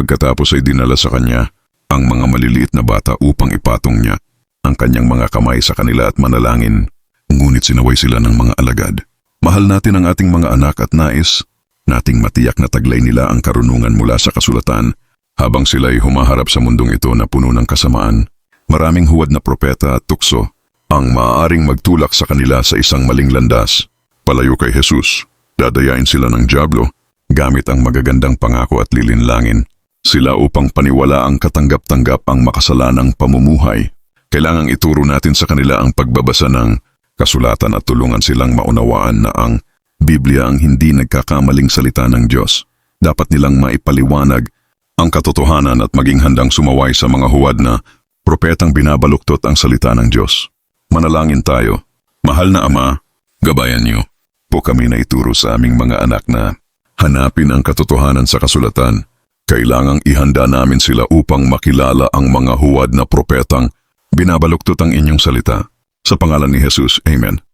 Pagkatapos ay dinala sa kanya ang mga maliliit na bata upang ipatong niya ang kanyang mga kamay sa kanila at manalangin. Ngunit sinaway sila ng mga alagad. Mahal natin ang ating mga anak at nais nating matiyak na taglay nila ang karunungan mula sa kasulatan habang sila'y humaharap sa mundong ito na puno ng kasamaan. Maraming huwad na propeta at tukso ang maaaring magtulak sa kanila sa isang maling landas. Palayo kay Jesus, dadayain sila ng dyablo gamit ang magagandang pangako at lilinlangin sila upang paniwala ang katanggap-tanggap ang makasalanang pamumuhay. Kailangang ituro natin sa kanila ang pagbabasa ng kasulatan at tulungan silang maunawaan na ang Biblia ang hindi nagkakamaling salita ng Diyos. Dapat nilang maipaliwanag ang katotohanan at maging handang sumaway sa mga huwad na propetang binabaluktot ang salita ng Diyos. Manalangin tayo. Mahal na Ama, gabayan niyo po kami na ituro sa aming mga anak na hanapin ang katotohanan sa kasulatan. Kailangang ihanda namin sila upang makilala ang mga huwad na propetang binabaluktot ang inyong salita. Sa pangalan ni Jesus, Amen.